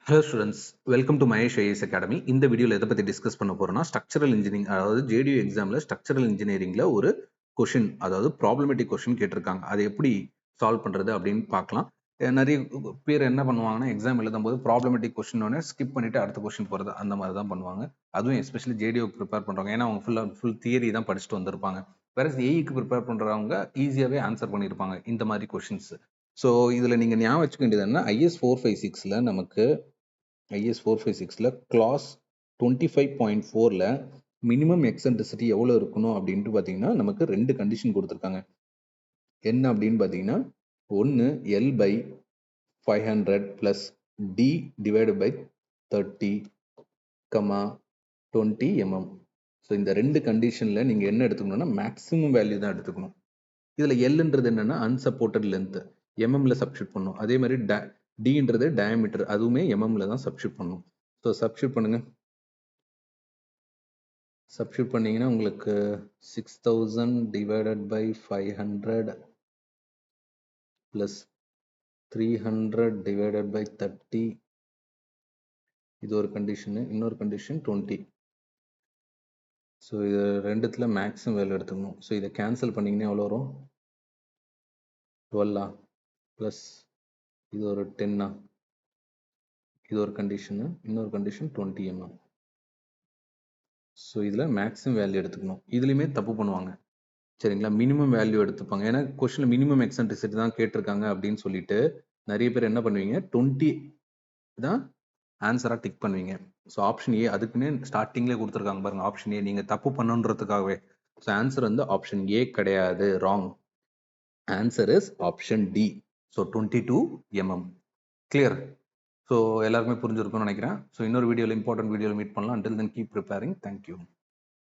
Hello students, welcome to Mahesh IAS academy. இந்த வீடியோவில் எதை பற்றி டிஸ்கஸ் பண்ண போறோம்னா ஸ்ட்ரக்சரல் இன்ஜினியரிங், அதாவது ஜேடியூ எக்ஸாமில் ஸ்ட்ரக்சரல் இன்ஜினியரிங்கில் ஒரு கொஷின், அதாவது ப்ராப்ளமேட்டிக் கொஷின் கேட்டிருக்காங்க. அதை எப்படி சால்வ் பண்ணுறது அப்படின்னு பார்க்கலாம். நிறைய பேர் என்ன பண்ணுவாங்கன்னா, எக்ஸாம் எழுதும் போது ப்ராப்ளமேட்டிக் கொஷினோடனே ஸ்கிப் பண்ணிட்டு அடுத்த கொஷின் போகிறது அந்த மாதிரி தான் பண்ணுவாங்க. அதுவும் எஸ்பெஷலி ஜேடியூ ப்ரிப்பேர் பண்ணுறவங்க, ஏன்னா அவங்க ஃபுல் தியரி தான் படிச்சுட்டு வந்திருப்பாங்க. வேற ஏஇக்கு ப்ரிப்பேர் பண்ணுறவங்க ஈஸியாகவே ஆன்சர் பண்ணியிருப்பாங்க இந்த மாதிரி கொஷின்ஸ். ஸோ இதில் நீங்கள் ஞாபகம் வச்சுக்க வேண்டியது என்ன, IS 456 நமக்கு IS 456 கிளாஸ் 25.4 மினிமம் எக்ஸென்ட்ரிசிட்டி எவ்வளோ இருக்கணும் அப்படின்ட்டு பார்த்தீங்கன்னா நமக்கு 2 கண்டிஷன் கொடுத்துருக்காங்க. என்ன அப்படின்னு பார்த்தீங்கன்னா, ஒன்று L by 500 plus D divide by 30, 20 mm. So இந்த 2 கண்டிஷனில் நீங்கள் என்ன எடுத்துக்கணும்னா மேக்ஸிமம் வேல்யூ தான் எடுத்துக்கணும். இதில் எல்ன்றது என்னன்னா அன்சப்போர்ட்டட் லென்த், எம்எம்ல சப்ஸ்டியூட் பண்ணும். அதே மாதிரி டின்றது டயமீட்டர், அதுவுமே எம்எம்ல தான் சப்ஸ்டியூட் பண்ணும். ஸோ சப்ஸ்டியூட் பண்ணுங்க. சப்ஸ்டியூட் பண்ணீங்கன்னா உங்களுக்கு 6000 divided by 500 plus 300 divided by 30, இது ஒரு கண்டிஷனு. இன்னொரு கண்டிஷன் 20. ஸோ இது ரெண்டுத்துல மேக்ஸிமம் வேல்யூ எடுத்துக்கணும். ஸோ இதை கேன்சல் பண்ணிங்கன்னா எவ்வளோ வரும்? 12 ப்ளஸ் இது ஒரு 10, இது ஒரு கண்டிஷனு. இன்னொரு கண்டிஷன் 20 mm. ஸோ இதில் மேக்ஸிமம் வேல்யூ எடுத்துக்கணும். இதுலேயுமே தப்பு பண்ணுவாங்க, சரிங்களா? மினிமம் வேல்யூ எடுத்துப்பாங்க. ஏன்னா கொஸ்டின் மினிமம் எக்ஸென்ட்ரிசிட்டி தான் கேட்டிருக்காங்க அப்படின்னு சொல்லிட்டு நிறைய பேர் என்ன பண்ணுவீங்க, 20 தான் ஆன்சராக டிக் பண்ணுவீங்க. ஸோ ஆப்ஷன் ஏ, அதுக்குன்னே ஸ்டார்டிங்லேயே கொடுத்துருக்காங்க பாருங்க, ஆப்ஷன் ஏ நீங்கள் தப்பு பண்ணுன்றதுக்காகவே. ஸோ ஆன்சர் வந்து ஆப்ஷன் ஏ கிடையாது, wrong. Answer is option D. So 22 mm. Clear? So எல்லாருக்குமே புரிஞ்சிருக்கும்னு நினைக்கிறேன். ஸோ இன்னொரு வீடியோவில், இம்பார்ட்டன்ட் வீடியோவில் மீட் பண்ணலாம். Until then keep preparing. Thank you.